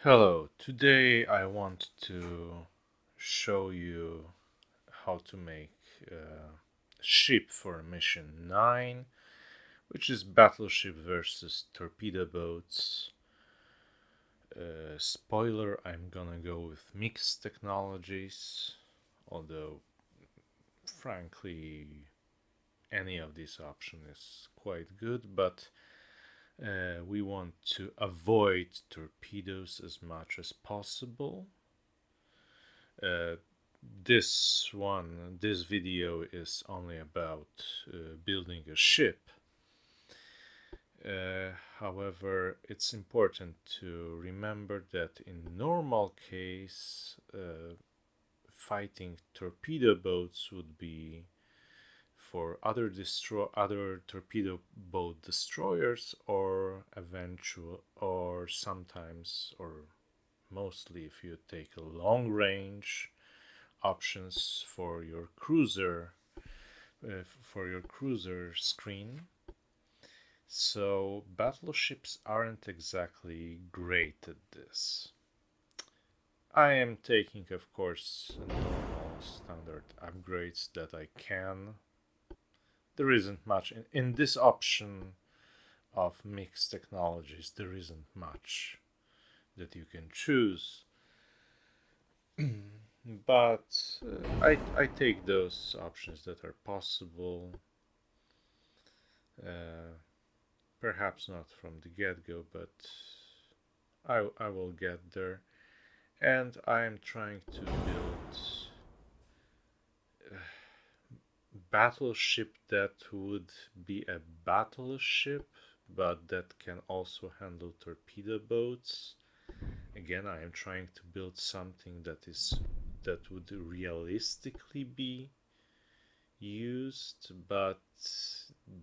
Hello, today I want to show you how to make a ship for mission 9, which is Battleship versus torpedo boats. Spoiler, I'm gonna go with mixed technologies, although frankly any of these options is quite good, but we want to avoid torpedoes as much as possible. Uh, this video is only about building a ship. However, it's important to remember that in normal case, fighting torpedo boats would be for other torpedo boat destroyers, or eventual, or sometimes, or mostly if you take a long range options for your cruiser screen. So battleships aren't exactly great at this. I am taking, of course, normal standard upgrades that I can. There isn't much in this option of mixed technologies. There isn't much that you can choose. But I take those options that are possible. Uh, Perhaps not from the get go, but I will get there. And I am trying to build a battleship that would be a battleship, but that can also handle torpedo boats. Again, I am trying to build something that would realistically be used, but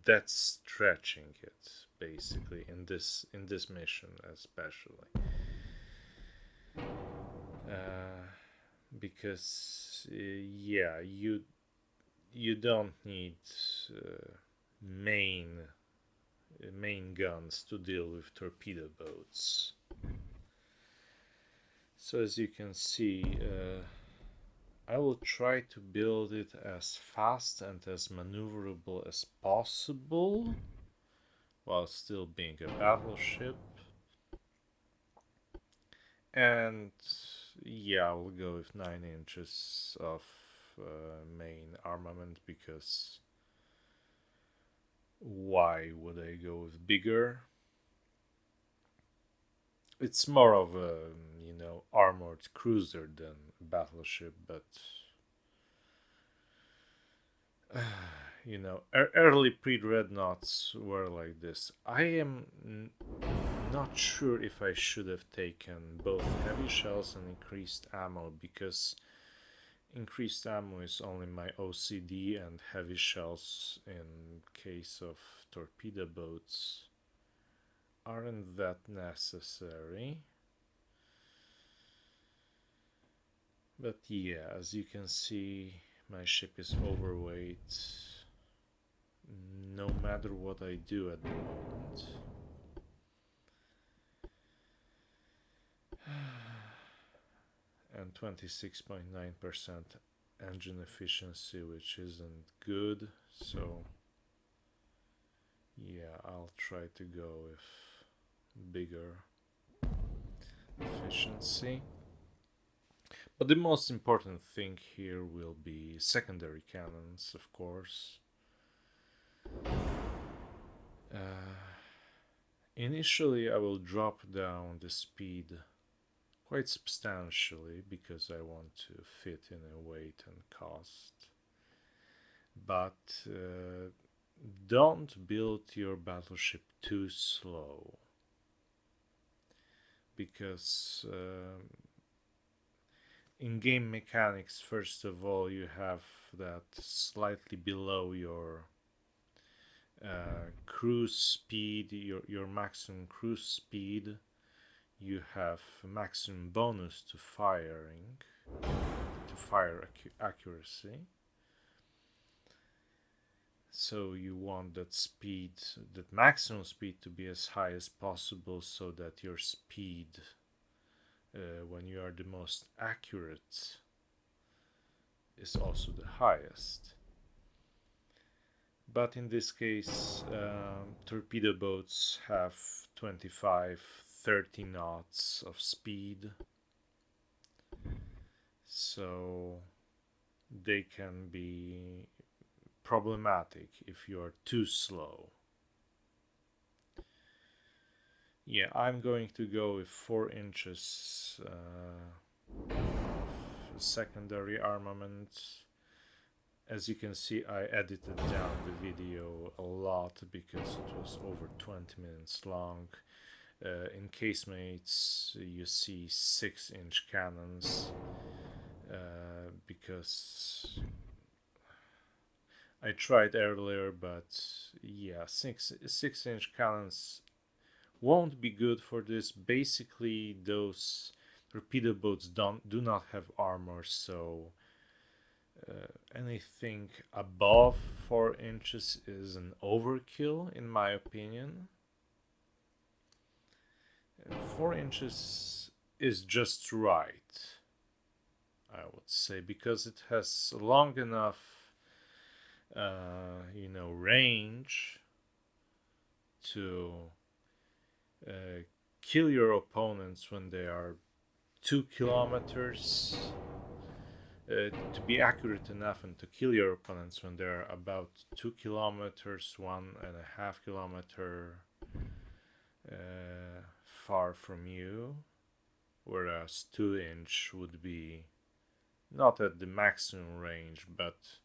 that's stretching it basically in this mission especially, uh, because yeah, you don't need main main guns to deal with torpedo boats. So as you can see, I will try to build it as fast and as maneuverable as possible while still being a battleship. And yeah, I'll go with 9 inches of main armament, because why would I go with bigger? It's more of a, armored cruiser than battleship, but early pre-dreadnoughts were like this. I am not sure if I should have taken both heavy shells and increased ammo, because increased ammo is only my OCD, and heavy shells in case of torpedo boats aren't that necessary. But yeah, as you can see, my ship is overweight no matter what I do at the moment. And 26.9% engine efficiency, which isn't good. So yeah, I'll try to go with bigger efficiency. But the most important thing here will be secondary cannons, of course. Initially, I will drop down the speed quite substantially, because I want to fit in a weight and cost. But don't build your battleship too slow, because in game mechanics, first of all, you have that slightly below your cruise speed, your maximum cruise speed, you have maximum bonus to fire accuracy. So you want that maximum speed to be as high as possible, so that your speed are the most accurate is also the highest. But in this case, torpedo boats have 25-30 knots of speed, so they can be problematic if you are too slow. Yeah, I'm going to go with 4 inches of secondary armament. As you can see, I edited down the video a lot because it was over 20 minutes long. In casemates you see 6-inch cannons because I tried earlier, but yeah, 6-inch cannons won't be good for this. Basically, those torpedo boats do not have armor, so anything above 4 inches is an overkill, in my opinion. 4 inches is just right, I would say, because it has long enough, range to kill your opponents when they are 2 kilometers. To be accurate enough and to kill your opponents when they're about 2 kilometers, 1.5 kilometer far from you, whereas 2-inch would be not at the maximum range, but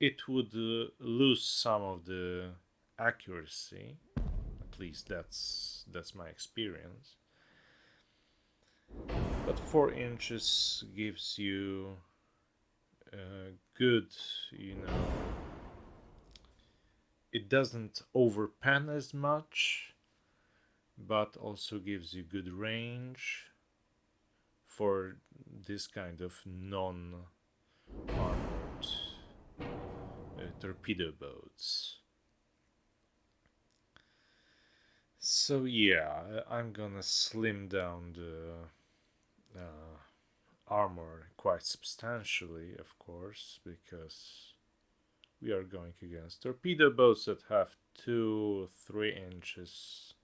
it would lose some of the accuracy. At least that's my experience. But 4 inches gives you good, it doesn't overpen as much, but also gives you good range for this kind of non-armored torpedo boats. So yeah, I'm gonna slim down the armor quite substantially, of course, because we are going against torpedo boats that have 2-3 inches,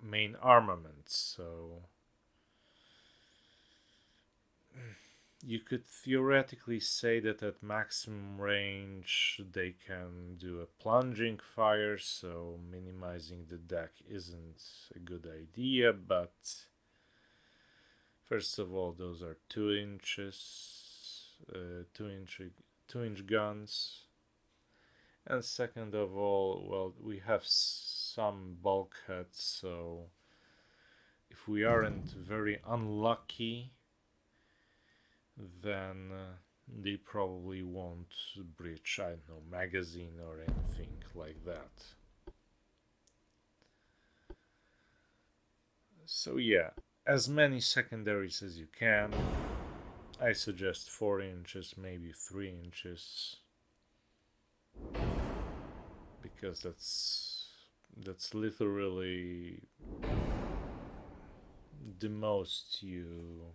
main armaments. So you could theoretically say that at maximum range they can do a plunging fire, so minimizing the deck isn't a good idea, but first of all, those are 2 inches, 2-inch guns, and second of all, well, we have some bulkheads, so if we aren't very unlucky, then they probably won't breach, I don't know, magazine or anything like that. So yeah, as many secondaries as you can. I suggest 4 inches, maybe 3 inches, because that's literally the most you're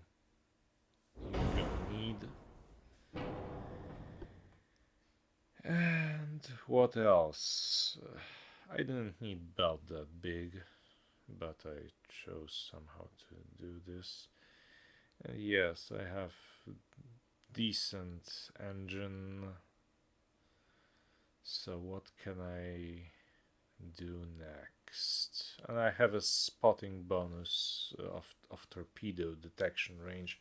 gonna need. And what else? I didn't need belt that big, but I chose somehow to do this. Yes, I have decent engine. So what can I do next? And I have a spotting bonus of torpedo detection range.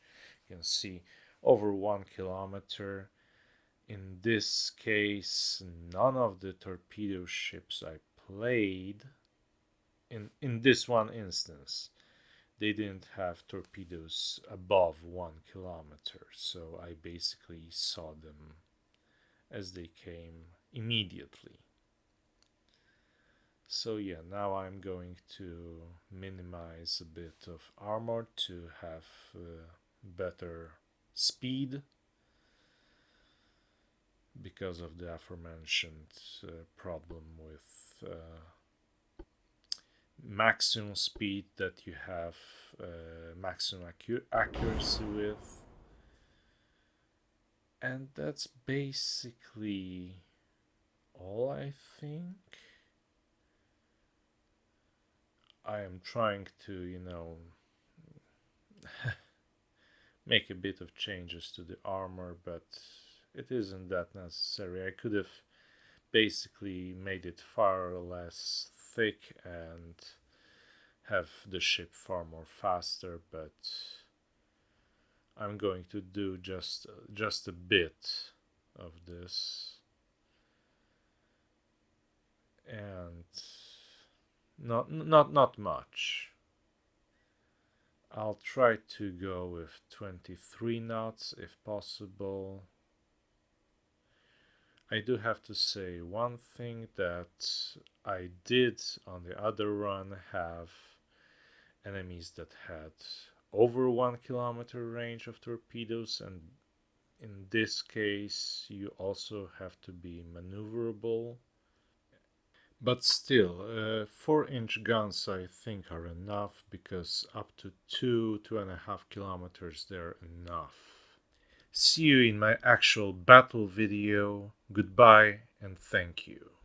You can see over 1 kilometer. In this case, none of the torpedo ships I played in this one instance, they didn't have torpedoes above 1 kilometer, so I basically saw them as they came immediately. So yeah, now I'm going to minimize a bit of armor to have better speed because of the aforementioned problem with maximum speed that you have maximum accuracy with. And that's basically all, I think. I am trying to, make a bit of changes to the armor, but it isn't that necessary. I could have basically made it far less thick and have the ship far more faster, but I'm going to do just a bit of this, and not much. I'll try to go with 23 knots if possible. I do have to say one thing, that I did on the other run have enemies that had over 1 kilometer range of torpedoes, and in this case you also have to be maneuverable. But still, 4-inch guns I think are enough, because up to 2.5 kilometers they're enough. See you in my actual battle video. Goodbye and thank you.